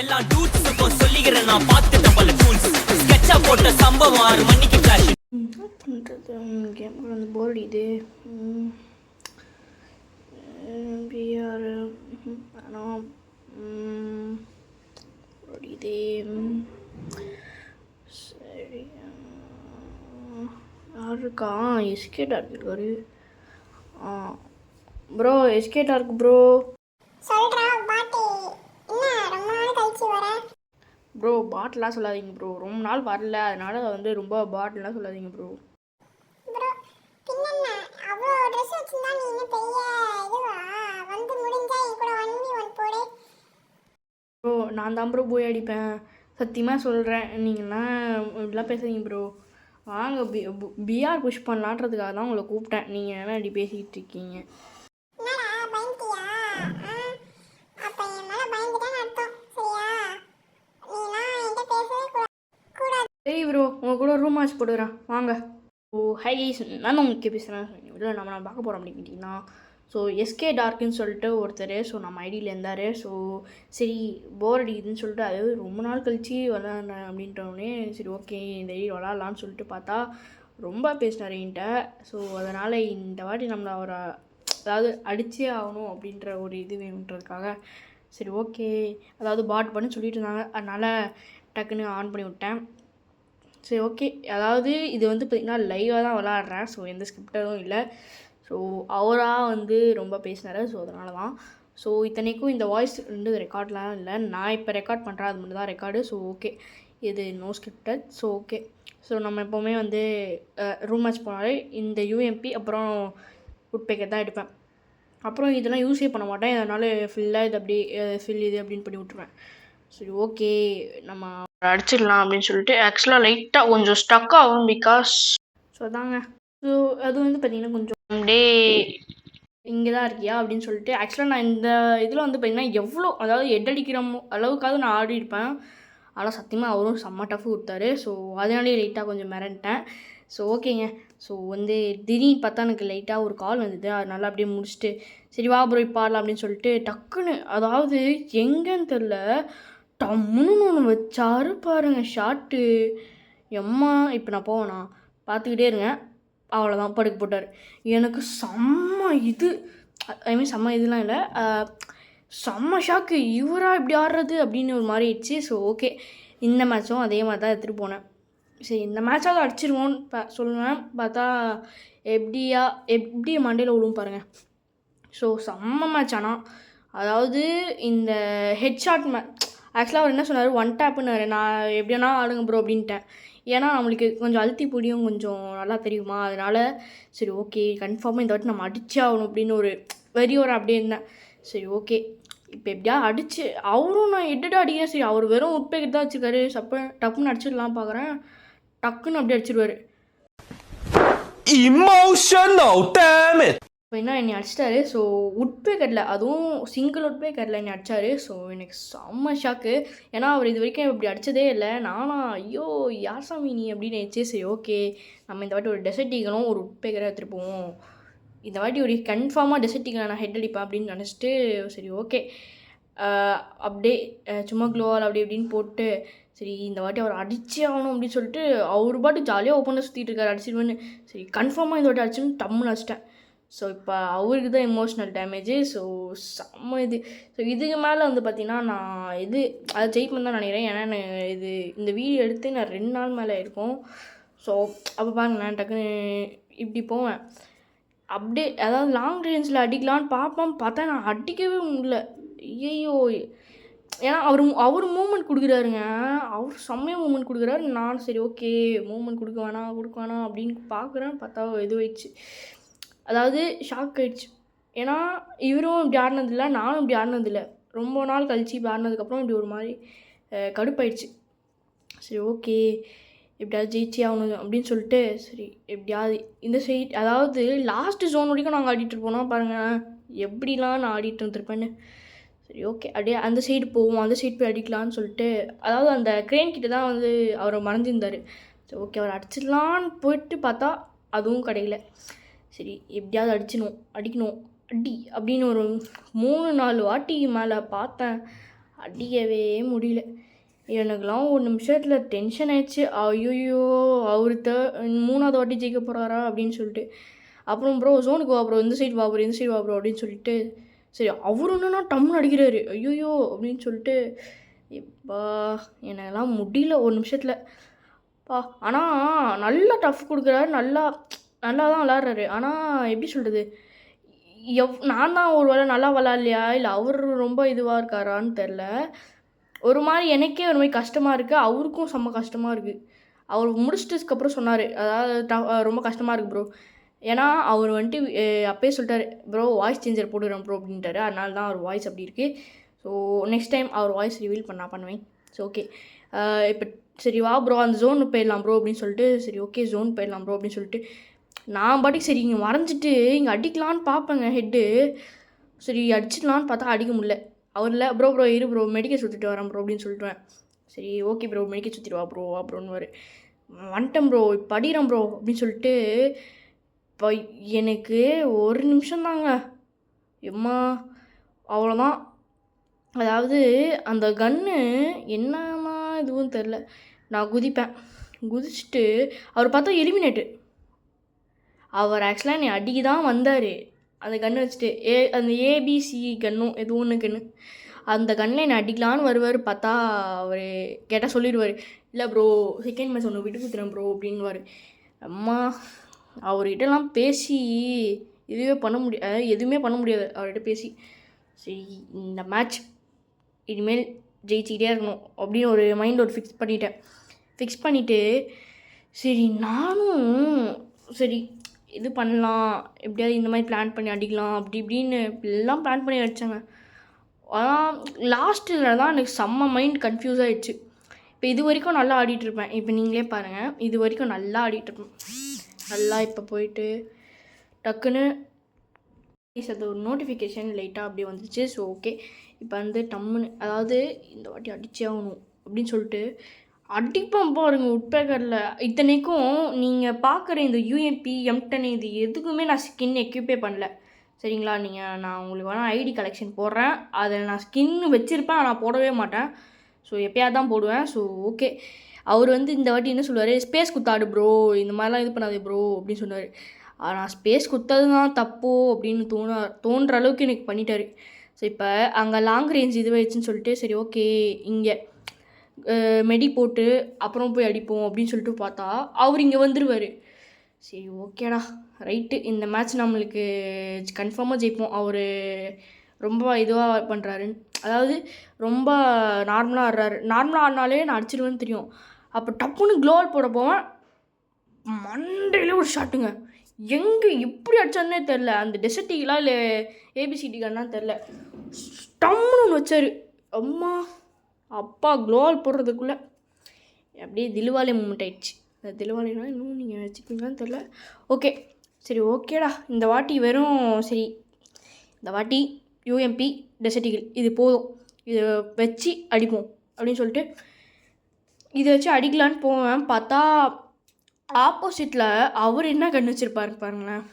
எல்லா டூட்ஸுக்கும் சொல்லிக்கிறேன் நான் பார்த்துட்டேன் பல டூல்ஸ் ஸ்கெட்சா போட்ட சம்பவம் 6 மணிக்கு ஃபிளாஷ் கேம் வந்து போர் அடிக்குது. பிஆர் ஆனால் அடிக்குது. சரி யார் இருக்கா? எஸ்கே டார்க் இருக்காரு. Bro SK dark bro. Bro பாட்டிலாம் சொல்லாதீங்க ப்ரோ, ரொம்ப நாள் வரல அதனால வந்து ரொம்ப பாட்டிலாம் சொல்லாதீங்க ப்ரோ. ப்ரோ நான் தான் ப்ரோ போய் அடிப்பேன், சத்தியமாக சொல்கிறேன். நீங்கள்லாம் இப்படிலாம் பேசுறீங்க ப்ரோ. வாங்க பிஆர் புஷ் பண்ணலான்றதுக்காக தான் உங்களை கூப்பிட்டேன். நீங்கள் என்ன அப்படி பேசிக்கிட்டு இருக்கீங்க? சரி ப்ரோ உங்கள் கூட ரூம் மேட்ச் போட்டுக்கிறேன் வாங்க. ஓ ஹை நான் உங்களுக்கு பேசுகிறேன். இல்லை நம்ம பார்க்க போகிறோம் அப்படின்னு கேட்டிங்கன்னா, ஸோ எஸ்கே டார்க்குன்னு சொல்லிட்டு ஒருத்தர் ஸோ நம்ம ஐடியில் இருந்தார். ஸோ சரி போர் அடிக்குதுன்னு சொல்லிட்டு அது ரொம்ப நாள் கழித்து விளாட்றேன் அப்படின்றவொடனே சரி ஓகே இந்த ஐடி விளாட்லான்னு சொல்லிட்டு பார்த்தா ரொம்ப பேசினார் என்கிட்ட. ஸோ அதனால் இந்த வாட்டி நம்மளை அவரை அதாவது அடித்தே ஆகணும் அப்படின்ற ஒரு இது வேணுன்றதுக்காக சரி ஓகே அதாவது பாட் பண்ணி சொல்லிட்டு இருந்தாங்க, அதனால் டக்குன்னு ஆன் பண்ணி விட்டேன். சரி ஓகே அதாவது இது வந்து பார்த்திங்கன்னா லைவாக தான் விளாட்றேன். ஸோ எந்த ஸ்கிரிப்டரும் இல்லை. ஸோ அவராக வந்து ரொம்ப பேசினார். ஸோ அதனால தான். ஸோ இத்தனைக்கும் இந்த வாய்ஸ் வந்து ரெக்கார்ட்லாம் இல்லை, நான் இப்போ ரெக்கார்ட் பண்ணுறேன், அது மட்டும் தான் ரெக்கார்டு. ஸோ ஓகே இது no scripted. So okay so நம்ம எப்போவுமே வந்து ரூம் மேட்ச் போனாலே இந்த யூஎம்பி அப்புறம் உட்பேக்கர் தான் எடுப்பேன். அப்புறம் இதெல்லாம் யூஸே பண்ண மாட்டேன், அதனால் ஃபுல்லாக இது அப்படி ஃபில் இது அப்படின்னு பண்ணி விட்ருவேன். சரி ஓகே நம்ம அடிச்சிடலாம் அப்படின்னு சொல்லிட்டு ஆக்சுவலாக லைட்டாக கொஞ்சம் ஸ்டக் ஆகும் பிகாஸ் ஸோ அதாங்க. ஸோ அது வந்து பார்த்திங்கன்னா கொஞ்சம் டே இங்கே தான் இருக்கியா அப்படின்னு சொல்லிட்டு ஆக்சுவலாக நான் இந்த இதில் வந்து பார்த்திங்கன்னா எவ்வளோ அதாவது எட்டடிக்கிற அளவுக்காவது நான் ஆடி இருப்பேன். ஆனால் சத்தியமாக அவரும் செம்ம டஃப் கொடுத்தாரு. ஸோ அதனாலே லைட்டாக கொஞ்சம் மிரண்டேன். ஸோ ஓகேங்க. ஸோ வந்து திடீர்னு பார்த்தா எனக்கு லைட்டாக ஒரு கால் வந்தது, அதனால அப்படியே முடிச்சுட்டு சரி வா ப்ரோ இப்போ ஆடலாம் அப்படின்னு சொல்லிட்டு டக்குன்னு அதாவது எங்கேன்னு தெரில டம்முன்னு ஒன்று வச்சாரு பாருங்க ஷாட்டு. எம்மா இப்போ நான் போவேண்ணா பார்த்துக்கிட்டே இருங்க, அவ்வளோதான் படுக்க போட்டார். எனக்கு செம்ம இது ஐ மீன் செம்ம இதெலாம் இல்லை, செம்ம ஷாக்கு. இவராக இப்படி ஆடுறது அப்படின்னு ஒரு மாதிரி ஆயிடுச்சு. ஸோ ஓகே இந்த மேட்சும் அதே மாதிரி தான் எடுத்துகிட்டு போனேன். சரி இந்த மேட்சாவது அடிச்சிருவோன்னு சொல்லுவேன், பார்த்தா எப்படி மண்டையில் விழுவும் பாருங்கள். ஸோ செம்ம மேட்ச். ஆனால் அதாவது இந்த ஹெட்ஷாட் ஆக்சுவலாக அவர் என்ன சொன்னார், ஒன் டேப்புன்னாரு. நான் எப்படின்னா ஆடுங்க ப்ரோ அப்படின்ட்டேன். ஏன்னா நம்மளுக்கு கொஞ்சம் அழுத்தி பிடியும் கொஞ்சம் நல்லா தெரியுமா, அதனால் சரி ஓகே கன்ஃபார்மாக இந்த வாட்டி நம்ம அடிச்சே ஆகணும் அப்படின்னு ஒரு வெறியோர அப்படியே இருந்தேன். சரி ஓகே இப்போ எப்படியா அடிச்சு அவரும் நான் எட்டுட்டு அடிக்கிறேன். சரி அவர் வெறும் உட்பேக்கிட்டு தான் வச்சுருக்காரு, டப்புன்னு அடிச்சிடலாம் பார்க்குறேன், டக்குன்னு அப்படி அடிச்சிடுவார். Emotional damn it. இப்போ என்ன என்னை அடிச்சிட்டாரு. ஸோ உட்பேக்கரில் அதுவும் சிங்கிள் உட்பேக்கரில் என்னை அடித்தார். ஸோ எனக்கு செம்ம ஷாக்கு, ஏன்னா அவர் இது வரைக்கும் இப்படி அடித்ததே இல்லை. நானா ஐயோ யார் சாமி நீ அப்படின்னு நினச்சி சரி ஓகே நம்ம இந்த வாட்டி ஒரு டெசர்ட் ஈகலும் ஒரு உட்பேக்கரை எடுத்துகிட்டு போவோம், இந்த வாட்டி ஒரு கன்ஃபார்மாக டெசர்ட் ஈகலை நான் ஹெட் அடிப்பேன் அப்படின்னு நினச்சிட்டு சரி ஓகே அப்படியே சும்மா க்ளோவால் அப்படி இப்படின்னு போட்டு சரி இந்த வாட்டி அவர் அடிச்சே ஆகணும் அப்படின்னு சொல்லிட்டு அவர் பாட்டு ஜாலியாக ஓப்பனில் சுற்றிட்டு இருக்காரு அடிச்சிடுவேன்னு. சரி கன்ஃபார்மாக இந்த வாட்டி அடிச்சுன்னு டம்முன்னு அடிச்சிட்டேன். ஸோ இப்போ அவருக்கு தான் எமோஷ்னல் டேமேஜு. ஸோ செம்ம இது. ஸோ இதுக்கு மேலே வந்து பார்த்திங்கன்னா நான் இது அதை ஜெயிப்பேன் தான் நினைக்கிறேன். ஏன்னா இது இந்த வீடியோ எடுத்து நான் 2 நாள் மேலே இருக்கும். ஸோ அப்போ பாருங்களேன் டக்குன்னு இப்படி போவேன் அப்படியே அதாவது லாங் ரேஞ்சில் அடிக்கலான்னு பார்த்தா நான் அடிக்கவே முடியல. ஐயோ ஏன்னா அவர் மூமெண்ட் கொடுக்குறாருங்க, அவர் செம்மையாக மூமெண்ட் கொடுக்குறாரு. நான் சரி ஓகே மூமெண்ட் கொடுக்க வேணாம் அப்படின்னு பார்க்குறேன், பார்த்தா இதுவாயிடுச்சு. அதாவது ஷாக் ஆகிடுச்சு. ஏன்னா இவரும் இப்படி ஆடினதில்லை, நானும் இப்படி ஆடினதில்லை. ரொம்ப நாள் கழிச்சு இப்படி ஆடினதுக்கப்புறம் இப்படி ஒரு மாதிரி கடுப்பாயிடுச்சு. சரி ஓகே எப்படியாவது ஜெயிச்சே ஆகணும் அப்படின்னு சொல்லிட்டு சரி எப்படியாவது இந்த சைட் அதாவது லாஸ்ட்டு ஜோன் வரைக்கும் நாங்கள் ஆடிட்டு போனோம் பாருங்கள், எப்படிலாம் நான் ஆடிட்டு இருந்திருப்பேன்னு. சரி ஓகே அப்படியே அந்த சைடு போவோம், அந்த சைடு போய் அடிக்கலான்னு சொல்லிட்டு அதாவது அந்த க்ரேன் கிட்ட தான் வந்து அவரை மறைஞ்சிருந்தார். சரி ஓகே அவர் அடிச்சிடலான்னு போயிட்டு பார்த்தா அதுவும் கிடைக்கல. சரி எப்படியாவது அடிக்கணும் அப்படின்னு ஒரு 3-4 வாட்டி மேலே பார்த்தேன், அடிக்கவே முடியல. எனக்குலாம் ஒரு நிமிஷத்தில் டென்ஷன் ஆயிடுச்சு. ஐயோ அவர் 3வது வாட்டி ஜெயிக்க போகிறாரா அப்படின்னு சொல்லிட்டு. அப்புறம் ப்ரோ ஜோனுக்கு வா ப்ரோ, இந்த சைடு வா ப்ரோ, இந்த சைடு வா ப்ரோ அப்படின்னு சொல்லிட்டு சரி அவர் என்னன்னா டம்னு அடிக்கிறாரு. ஐயோ அப்படின்னு சொல்லிட்டு எப்பா எனக்கெல்லாம் முடியல ஒரு நிமிஷத்தில் பா. ஆனால் நல்லா டஃப் கொடுக்குறாரு, நல்லா தான் விளாட்றாரு. ஆனால் எப்படி சொல்கிறது, நான் தான் ஒரு வேளை நல்லா விளாட்லையா இல்லை அவர் ரொம்ப இதுவாக இருக்காரான்னு தெரில. ஒரு மாதிரி எனக்கே ஒரு மாதிரி கஷ்டமாக இருக்குது, அவருக்கும் செம்ம கஷ்டமாக இருக்குது. அவர் முடிச்சிட்டதுக்கப்புறம் சொன்னார், அதாவது ரொம்ப கஷ்டமாக இருக்குது ப்ரோ. ஏன்னா அவர் வந்துட்டு அப்பயே சொல்லிட்டாரு ப்ரோ வாய்ஸ் சேஞ்சர் போட்டுக்கிறேன் ப்ரோ அப்படின்ட்டாரு. அதனால தான் அவர் வாய்ஸ் அப்படி இருக்குது. ஸோ நெக்ஸ்ட் டைம் அவர் வாய்ஸ் ரிவீல் பண்ணுவேன். ஸோ ஓகே இப்போ சரி வா ப்ரோ அந்த ஜோனுக்கு போயிடலாம் ப்ரோ அப்படின்னு சொல்லிட்டு சரி ஓகே ஜோன் போயிடலாம் ப்ரோ அப்படின்னு சொல்லிட்டு நான் பாட்டுக்கு சரி இங்கே வரைஞ்சிட்டு இங்கே அடிக்கலான்னு பார்ப்பேங்க ஹெட்டு. சரி அடிச்சிடலான்னு பார்த்தா அடிக்க முடியல. அவர் இல்லை ப்ரோ இரு ப்ரோ மெடிக்கல் சுற்றிட்டு வரேன் ப்ரோ அப்படின்னு சொல்லிட்டுவேன். சரி ஓகே ப்ரோ மெடிக்கல் சுற்றிட்டு வா ப்ரோன்னு வந்துட்டேன் ப்ரோ இப்போ அடிக்கிறேன் ப்ரோ அப்படின்னு சொல்லிட்டு இப்போ எனக்கு ஒரு நிமிஷம் தாங்க எம்மா அவ்வளோதான். அதாவது அந்த கன்று என்னமா இதுவும் தெரில. நான் குதிச்சுட்டு அவர் பார்த்தா எலிமினேட்டு. அவர் ஆக்சுவலாக என்னை அடிக்க தான் வந்தார் அந்த கன்று வச்சுட்டு. அந்த ஏபிசி கன்னும் எது ஒன்று கன்று அந்த கன்னில் என்னை அடிக்கலான்னு வருவார். பார்த்தா அவர் கேட்டால் சொல்லிடுவார் இல்லை ப்ரோ செகண்ட் மேட்ச் ஒன்று விட்டு கொடுத்துறேன் ப்ரோ அப்படின்வார். அம்மா அவர்கிட்டலாம் பேசி எதுவுமே பண்ண முடியாது அவர்கிட்ட பேசி. சரி இந்த மேட்ச் இனிமேல் ஜெயிச்சிக்கிட்டே இருக்கணும் அப்படின்னு ஒரு மைண்ட் ஒரு ஃபிக்ஸ் பண்ணிவிட்டு சரி நானும் சரி இது பண்ணலாம் எப்படியாவது இந்த மாதிரி பிளான் பண்ணி அடிக்கலாம் அப்படி இப்படின்னு எல்லாம் பிளான் பண்ணி அடித்தாங்க. ஆனால் லாஸ்ட்டில் தான் எனக்கு செம்ம மைண்ட் கன்ஃபியூஸ் ஆகிடுச்சு. இப்போ இது வரைக்கும் நல்லா ஆடிட்டுருப்பேன். இப்போ நீங்களே பாருங்கள் இது வரைக்கும் நல்லா ஆடிட்டுருப்பேன். நல்லா இப்போ போயிட்டு டக்குன்னு அது ஒரு நோட்டிஃபிகேஷன் லைட்டாக அப்படியே வந்துச்சு. ஸோ ஓகே இப்போ வந்து டம்முன்னு அதாவது இந்த வாட்டி அடிச்சே ஆகணும் அப்படின்னு சொல்லிட்டு அடிப்பேன் பாருங்க உட்பேக்கரில். இத்தனைக்கும் நீங்கள் பார்க்குற இந்த யூஎம்பி M10 இது எதுக்குமே நான் ஸ்கின் எக்யூப்பே பண்ணல சரிங்களா. நான் உங்களுக்கு வேணால் ஐடி கலெக்ஷன் போடுறேன், அதில் நான் ஸ்கின் வச்சுருப்பேன் நான் போடவே மாட்டேன். ஸோ எப்போயாவது தான் போடுவேன். ஸோ ஓகே அவர் வந்து இந்த வாட்டி என்ன சொல்லுவார், ஸ்பேஸ் குத்தாடு ப்ரோ இந்த மாதிரிலாம் இது பண்ணாதே ப்ரோ அப்படின்னு சொன்னார். நான் ஸ்பேஸ் குத்தது தான் தப்போ அப்படின்னு தோன்ற அளவுக்கு எனக்கு பண்ணிட்டார். ஸோ இப்போ அங்கே லாங் ரேஞ்ச் இது வச்சுன்னு சொல்லிட்டு சரி ஓகே இங்கே மெடி போட்டு அப்புறம் போய் அடிப்போம் அப்படின்னு சொல்லிட்டு பார்த்தா அவர் இங்கே வந்துடுவார். சரி ஓகேடா ரைட்டு இந்த மேட்ச் நம்மளுக்கு கன்ஃபார்மாக ஜெயிப்போம். அவர் ரொம்ப இதுவாக பண்ணுறாரு, அதாவது ரொம்ப நார்மலாக ஆடுறாரு. நார்மலாக ஆடினாலே நான் அடிச்சிடுவேன்னு தெரியும். அப்போ டப்புன்னு க்ளோவல் போட போவேன், மண்டையில் ஒரு ஷாட்டுங்க. எங்கே எப்படி அடித்தானே தெரில. அந்த டெசர்ட்டிலாம் இல்லை ஏபிசிடி கண்ணான்னு தெரில, டம்முன்னு ஒன்று வச்சார். அம்மா அப்பா க்ளோவல் போடுறதுக்குள்ளே அப்படியே தில்வாலே மூமெண்ட் ஆயிடுச்சு. அந்த தில்வாலேனா இன்னும் நீங்கள் வச்சுப்பீங்களான்னு தெரில. ஓகே சரி ஓகேடா இந்த வாட்டி வெறும் சரி இந்த வாட்டி யூஎம்பி டெசர்ட்டிகள் இது போதும், இதை வச்சு அடிப்போம் அப்படின்னு சொல்லிட்டு இதை வச்சு அடிக்கலான்னு போவேன். பார்த்தா ஆப்போசிட்டில் அவர் என்ன கன்று வச்சுருப்பாரு பாருங்களேன்.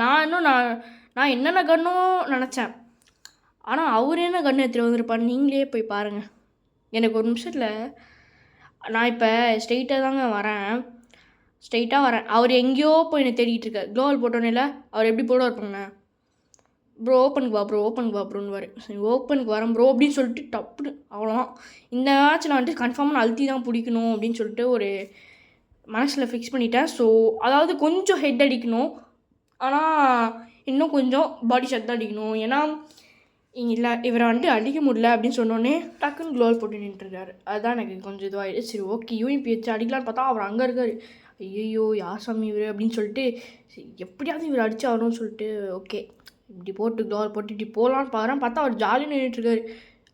நான் என்னென்ன கன்னும் நினச்சேன், ஆனால் அவர் என்ன கன்று எடுத்துகிட்டு வந்திருப்பாரு நீங்களே போய் பாருங்கள். எனக்கு ஒரு நிமிஷத்தில் நான் இப்போ ஸ்ட்ரெயிட்டாக வரேன். அவர் எங்கேயோ போய் என்னை தேடிட்டு இருக்கார். க்ளோவல் போட்டோன்னே இல்லை அவர் எப்படி போட இருப்பாங்க, ப்ரோ ஓப்பனுக்கு வா ப்ரோன்னு சரி ஓப்பனுக்கு வரேன் ப்ரோ அப்படின்னு சொல்லிட்டு டப்புன்னு அவ்வளோதான். இந்த மேட்ச்சில் வந்துட்டு கன்ஃபார்மாக நான் அழுத்தி தான் பிடிக்கணும் அப்படின்னு சொல்லிட்டு ஒரு மனசில் ஃபிக்ஸ் பண்ணிட்டேன். ஸோ அதாவது கொஞ்சம் ஹெட் அடிக்கணும், ஆனால் இன்னும் கொஞ்சம் பாடி ஷாட் தான் அடிக்கணும். ஏன்னா இல்லை இவரை வந்துட்டு அடிக்க முடியல அப்படின்னு சொன்னோடனே டக்குன்னு க்ளோவல் போட்டு நின்றுருக்காரு. அதுதான் எனக்கு கொஞ்சம் இதுவாகிடுச்சு. சரி ஓகே யூஎம்பி வச்சு அடிக்கலான்னு பார்த்தா அவர் அங்கே இருக்கார். ஐயோ யார் சாமி இவர் அப்படின்னு சொல்லிட்டு சரி எப்படியாவது இவர் அடிச்சு ஆகணும்னு சொல்லிட்டு ஓகே இப்படி போட்டு க்ளோவல் போட்டு இப்படி போகலான்னு பார்த்தா அவர் ஜாலியாக நின்றுட்டுருக்காரு.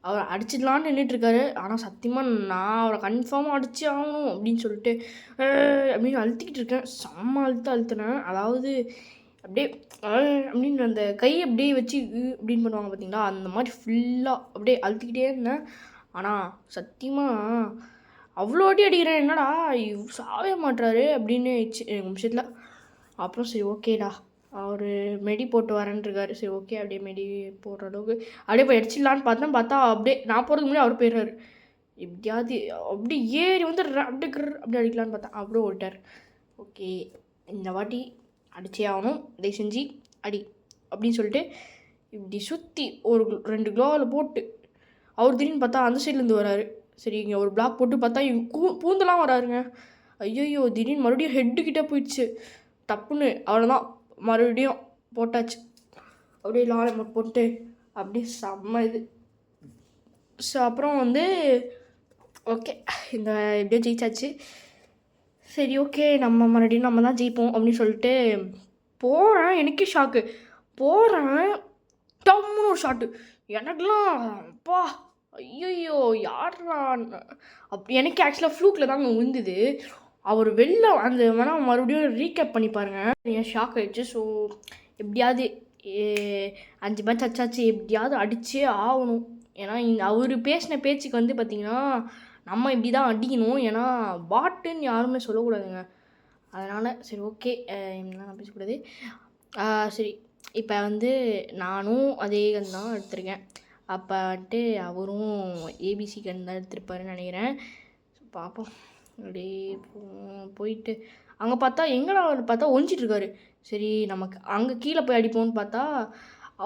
அவர் அடிச்சிடலான்னு நின்றுட்டுருக்காரு. ஆனால் சத்தியமாக நான் அவரை கன்ஃபார்மாக அடிச்சு ஆகணும் அப்படின்னு சொல்லிட்டு அப்படின்னு அழுத்திக்கிட்டு இருக்கேன். செம்ம அழுத்தினேன். அதாவது அப்படியே அப்படின்னு அந்த கை அப்படியே வச்சு அப்படின்னு பண்ணுவாங்க பார்த்தீங்களா, அந்த மாதிரி ஃபுல்லாக அப்படியே அழுத்திக்கிட்டே இருந்தேன். ஆனால் சத்தியமாக அவ்வளோ அடி அடிக்கிறேன், என்னடா சாவே மாட்டுறாரு அப்படின்னு ஆயிடுச்சு எனக்கு நிமிஷத்தில். அப்புறம் சரி ஓகேடா அவர் மெடி போட்டு வரேன்ருக்காரு. சரி ஓகே அப்படியே மெடி போடுற அளவுக்கு அப்படியே போய் அடிச்சிடலான்னு பார்த்தா அப்படியே நான் போகிறதுக்கு முன்னாடி அவர் போயிடுறாரு. எப்படியாவது அப்படி ஏறி வந்து அப்படி அடிக்கலான்னு பார்த்தா அப்படியே ஓட்டார். ஓகே இந்த வாட்டி அடிச்சே ஆகணும், தயவு செஞ்சு அடி அப்படின்னு சொல்லிட்டு இப்படி சுற்றி ஒரு 2 க்ளோவில் போட்டு அவர் திடீர்னு பார்த்தா அந்த சைட்லேருந்து வராரு. சரி இங்கே ஒரு பிளாக் போட்டு பார்த்தா பூந்தெல்லாம் வராருங்க. ஐயோ திடீர்னு மறுபடியும் ஹெட்டுக்கிட்டே போயிடுச்சு. தப்புன்னு அவ்வளோதான், மறுபடியும் போட்டாச்சு. அப்படியே லாலை போட்டு அப்படியே செம்ம இது. ஸோ அப்புறம் வந்து ஓகே இந்த எப்படியோ ஜெயிச்சாச்சு. சரி ஓகே நம்ம மறுபடியும் நம்ம தான் ஜெயிப்போம் அப்படின்னு சொல்லிட்டு போகிறேன். எனக்கே ஷாக்கு. போகிறேன் டம்முன்னு ஒரு ஷாட்டு. எனக்குலாம் அப்பா ஐயோ யாரா அப்படி எனக்கு ஆக்சுவலாக ஃப்ளூக்கில் தாங்க விழுந்துது. அவர் வெளில அந்த வேணால் மறுபடியும் ரீகேப் பண்ணி பாருங்கள். என் ஷாக் ஆகிடுச்சு. ஸோ எப்படியாவது 5 மேட்ச் அச்சாச்சு, எப்படியாவது அடித்தே ஆகணும். ஏன்னா அவர் பேசின பேச்சுக்கு வந்து பார்த்திங்கன்னா நம்ம இப்படி தான் அடிக்கணும். ஏன்னா பாட்டுன்னு யாருமே சொல்லக்கூடாதுங்க. அதனால் சரி ஓகே நான் பேசக்கூடாது. சரி இப்போ வந்து நானும் அதே கன் தான் எடுத்திருக்கேன். அப்போ வந்துட்டு அவரும் ஏபிசி கன் தான் எடுத்திருப்பாருன்னு நினைக்கிறேன். பார்ப்போம். அப்படியே போயிட்டு அங்கே பார்த்தா எங்கடா அவர் பார்த்தா ஒழிச்சிட்ருக்காரு. சரி நமக்கு அங்கே கீழே போய் அடிப்போம்னு பார்த்தா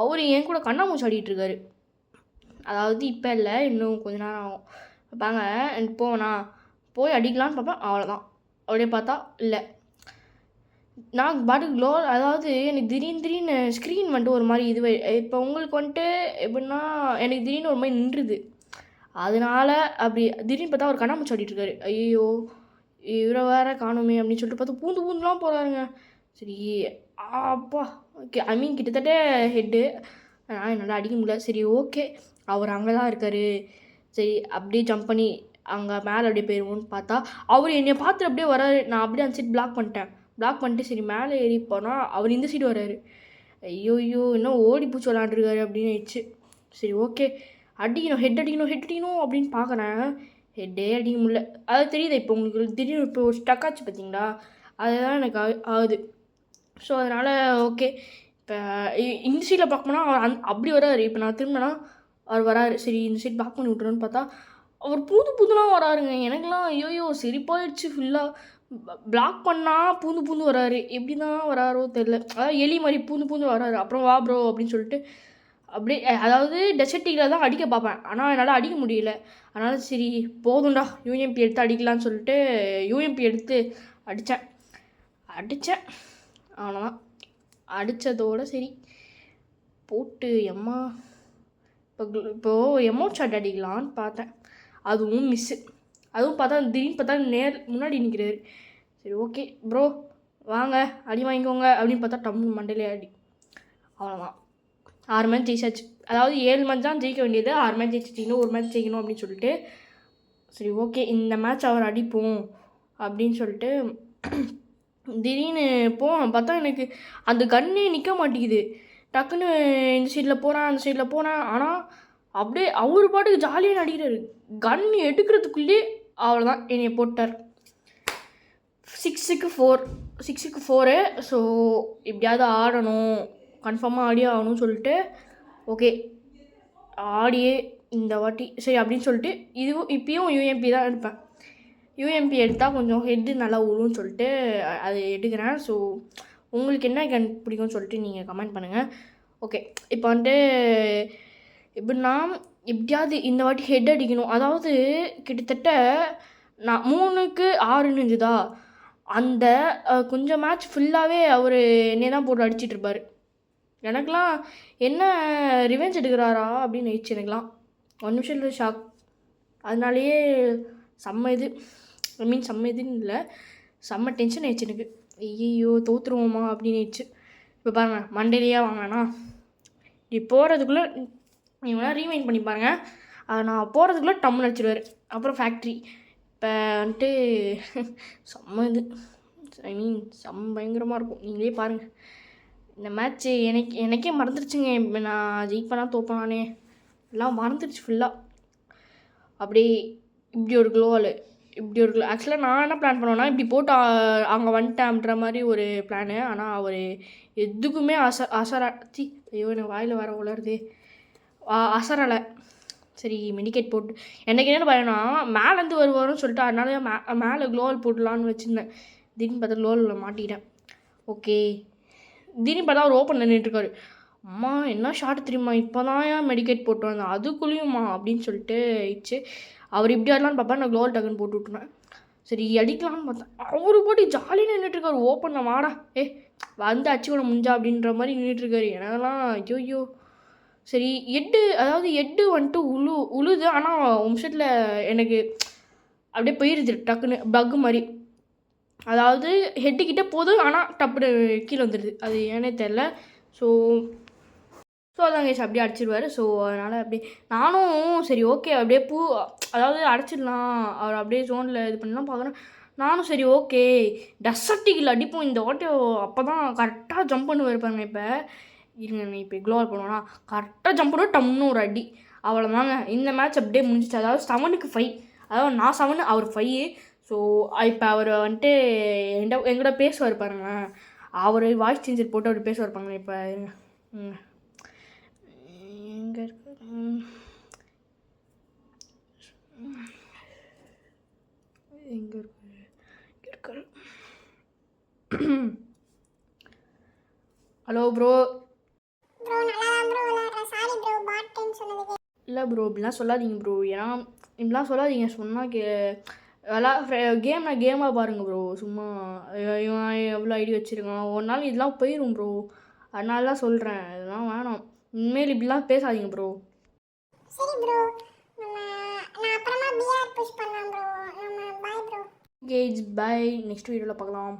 அவர் என் கூட கண்ணாமூச்சி ஆடிட்டுருக்காரு. அதாவது இப்போ இல்லை, இன்னும் கொஞ்ச நேரம் ஆகும். பாங்க போனா போய் அடிக்கலான்னு பார்ப்பேன், அவ்வளோதான். அப்படியே பார்த்தா இல்லை, நான் பாட்டுக்கு க்ளோ. அதாவது எனக்கு திடீர்னு ஸ்க்ரீன் வந்துட்டு ஒரு மாதிரி இதுவே இப்போ உங்களுக்கு வந்துட்டு எப்படின்னா எனக்கு திடீர்னு ஒரு மாதிரி நின்றுது. அதனால அப்படி திடீர்னு பார்த்தா அவர் கண்ணாமூச்சி ஆடிட்டுருக்காரு. ஐயோ இவரை வேற காணுமே அப்படின்னு சொல்லிட்டு பார்த்தா பூந்துலாம் போகிறாருங்க. சரி அப்பா ஓகே ஐ மீன் கிட்டத்தட்ட ஹெட்டு நான் என்னால் அடிக்க முடியல. சரி ஓகே அவர் அங்கே தான் இருக்கார். சரி அப்படியே ஜம்ப் பண்ணி அங்கே மேலே அப்படியே போயிடுவோன்னு பார்த்தா அவர் என்னை பார்த்து அப்படியே வராரு. நான் அப்படியே அந்த சைட் பிளாக் பண்ணிட்டு சரி மேலே ஏறி போனால் அவர் இந்த சைடு வராரு. ஐயோ இன்னும் ஓடி பூச்சி விளாண்டுருக்காரு அப்படின்னு ஆயிடுச்சு. சரி ஓகே ஹெட் அடிக்கணும் அப்படின்னு பார்க்குறேன். ஹெட்டே அடிக்க முடியல. அது தெரியுது இப்போ உங்களுக்கு திடீர்னு இப்போ ஒரு ஸ்டக்காச்சு பார்த்தீங்களா, அதுதான் எனக்கு ஆகுது. ஸோ அதனால் ஓகே இப்போ இந்த சைடில் பார்க்கணும்னா அவர் அப்படி வராரு. இப்போ நான் திரும்பினா அவர் வராரு. சரி இந்த சைட் பேக் பண்ணி விட்ருன்னு பார்த்தா அவர் புதுலாம் வராருங்க. எனக்குலாம் ஐயோ சிரிப்பாயிடுச்சு. ஃபுல்லாக பிளாக் பண்ணால் பூந்து வராரு. எப்படி தான் வராரோ தெரில. அதாவது எலி மாதிரி பூந்து வராரு. அப்புறம் வா ப்ரோ அப்படின்னு சொல்லிட்டு அப்படியே அதாவது டெசர்ட்டியில் தான் அடிக்க பார்ப்பேன், ஆனால் என்னால் அடிக்க முடியல. அதனால் சரி போதும்டா யூஎம்பி எடுத்து அடிக்கலான்னு சொல்லிட்டு யூஎம்பி எடுத்து அடித்தேன். அவ்வளோதான். அடித்ததோடு சரி போட்டு எம்மா இப்போது எமௌண்ட் ஷாட் அடிக்கலான்னு பார்த்தேன், அதுவும் மிஸ்ஸு. அதுவும் பார்த்தா திடீர்னு பார்த்தா முன்னாடி நிற்கிறாரு. சரி ஓகே ப்ரோ வாங்க அடி வாங்கிக்கோங்க அப்படின்னு பார்த்தா டம்மு மண்டையிலே அடி. அவ்வளோதான். 6 மேட்ச் ஜெயிச்சாச்சு. அதாவது 7 மேட்ச் தான் ஜெயிக்க வேண்டியது, 6 மேட்ச் ஜெயிச்சிட்டு இன்னும் 1 மேட்ச் ஜெயிக்கணும் அப்படின்னு சொல்லிட்டு சரி ஓகே இந்த மேட்ச் அவர் அடிப்போம் அப்படின்னு சொல்லிட்டு திடீர்னு பார்த்தா எனக்கு அந்த கன்னே நிற்க மாட்டேங்குது. டக்குன்னு இந்த சைடில் போகிறேன் அந்த சைடில் போனேன். ஆனால் அப்படியே அவர் பாட்டுக்கு ஜாலியாக நடிக்கிறாரு. கன் எடுக்கிறதுக்குள்ளே அவ்வளோதான் என்னைய போட்டார். 6க்கு 4. ஸோ எப்படியாவது ஆடணும், கன்ஃபார்மாக ஆடியே ஆகணும்னு சொல்லிட்டு ஓகே ஆடியே இந்த வாட்டி சரி அப்படின்னு சொல்லிட்டு இப்பயும் யூஎம்பி தான் எடுப்பேன். யூஎம்பி எடுத்தால் கொஞ்சம் ஹெட்டு நல்லா விழுன்னு சொல்லிட்டு அது எடுக்கிறேன். ஸோ உங்களுக்கு என்ன கன் பிடிக்கும்னு சொல்லிட்டு நீங்கள் கமெண்ட் பண்ணுங்கள். ஓகே இப்போ வந்துட்டு எப்படின்னா எப்படியாவது இந்த வாட்டி ஹெட் அடிக்கணும். அதாவது கிட்டத்தட்ட நான் 3க்கு 6 இருந்துதா, அந்த கொஞ்சம் மேட்ச் ஃபுல்லாகவே அவர் என்னை தான் போட்டு அடிச்சிட்ருப்பார். எனக்கெலாம் என்ன ரிவெஞ்ச் எடுக்கிறாரா அப்படின்னு ஆயிடுச்சு. எனக்குலாம் 1 நிமிஷம் ஷாக். அதனாலேயே செம்ம இதுன்னு இல்லை, செம்ம டென்ஷன் ஆயிடுச்சு எனக்கு. ஐயோ தோற்றுருவோமா அப்படின்னு ஆயிடுச்சு. இப்போ பாருங்கள் மண்டேலியா வாங்கினா இப்படி போகிறதுக்குள்ளே நீங்க ரீவைண்ட் பண்ணி பாருங்கள். நான் போகிறதுக்குள்ளே டம்முன்னு அடிச்சிடுவார். அப்புறம் ஃபேக்ட்ரி இப்போ வந்துட்டு செம்ம இது ஐ மீன் பயங்கரமாக இருக்கும். நீங்களே பாருங்கள். இந்த மேட்ச்சு எனக்கே மறந்துடுச்சுங்க. இப்போ நான் ஜெயிப்பேனா தோப்பனானே எல்லாம் மறந்துடுச்சு ஃபுல்லாக. அப்படியே இப்படி ஒரு க்ளோவால் இப்படி ஒரு ஆக்சுவலாக நான் என்ன பிளான் பண்ணுவேன்னா இப்படி போட்டு அங்கே வந்துட்டேன்ற மாதிரி ஒரு பிளானு. ஆனால் அவர் எதுக்குமே அசராச்சி ஐயோ எனக்கு வாயில் வர உளருதே அசரலை. சரி மெடிக்கேட் போட்டு எனக்கு என்ன பயம்னா மேலேருந்து வருவாருன்னு சொல்லிட்டு அதனால மேலே க்ளோவல் போடலான்னு வச்சுருந்தேன். திடீர்னு பார்த்தா க்ளோவலில் மாட்டிக்கிட்டேன். ஓகே திடீர்னு பார்த்தா அவர் ஓப்பன் நின்றுட்டுருக்காரு. அம்மா என்ன ஷார்ட் தெரியுமா இப்போ தான் ஏன் மெடிக்கேட் போட்டு வந்தேன் அதுக்குள்ளேயும்மா அப்படின்னு சொல்லிட்டு இச்சு. அவர் இப்படி ஆடலான்னு பார்ப்பா நான் க்ளோவல் டக்குன்னு போட்டு விட்டுனேன். சரி அடிக்கலான்னு பார்த்தேன். அவரு போட்டு ஜாலியாக நின்றுட்டுருக்காரு. ஓப்பன் வாடா வந்து அச்சு கூட முடிஞ்சா அப்படின்ற மாதிரி நின்றுட்டுருக்காரு. எனக்கெல்லாம் ஐயோ சரி அதாவது வந்துட்டு உழுது. ஆனால் நிமிஷத்தில் எனக்கு அப்படியே போயிடுது டக்குன்னு பக்கு மாதிரி. அதாவது ஹெட்டுக்கிட்ட போதும் ஆனால் டப்புன்னு கீழே வந்துடுது. அது ஏன்னே தெரில. ஸோ அதாங்க அப்படியே அடிச்சிடுவார். ஸோ அதனால் அப்படியே நானும் சரி ஓகே அப்படியே அதாவது அடிச்சிடலாம் அவர் அப்படியே ஜோனில் இது பண்ணலாம் பார்க்குறேன். நானும் சரி ஓகே டஸ்ஸட்டிக்கில் அடிப்போம் இந்த வாட்டி. அப்போ தான் கரெக்டாக ஜம்ப் பண்ணி வருப்பாங்க. இப்போ இருங்க இப்போ க்ளோவல் பண்ணுவோன்னா கரெக்டாக ஜம்ப் பண்ணுவோம் டம்னு ஒரு அடி அவ்வளோதாங்க. இந்த மேட்ச் அப்படியே முடிஞ்சிச்சு. அதாவது 7க்கு 5 அதாவது நான் 7 அவர் 5. ஸோ இப்போ அவர் வந்துட்டு எங்கூட பேசுவார் பாருங்க. அவர் வாய்ஸ் சேஞ்சர் போட்டு அவர் பேசுவார் பாருங்க. இப்போ எங்கே இருக்கு எங்கே இருக்காரு ஹலோ ப்ரோ. இல்லை ப்ரோ இப்படிலாம் சொல்லாதீங்க ப்ரோ. ஏன்னா இப்படிலாம் சொல்லாதீங்க. சொன்னால் கேமாக பாருங்கள் ப்ரோ. சும்மா இவன் எவ்வளோ ஐடி வச்சுருக்கான் ஒரு நாள் இதெல்லாம் போயிடும் ப்ரோ. அதனால தான் சொல்கிறேன் இதெல்லாம் வேணாம். இனிமேல் இப்படிலாம் பேசாதீங்க ப்ரோ. சரி ப்ரோ நான் அப்புறமா பிஆர் புஷ் பண்ணலாம் bro. Bye bro. Okay bye. Next வீடியோவில் பார்க்கலாம்.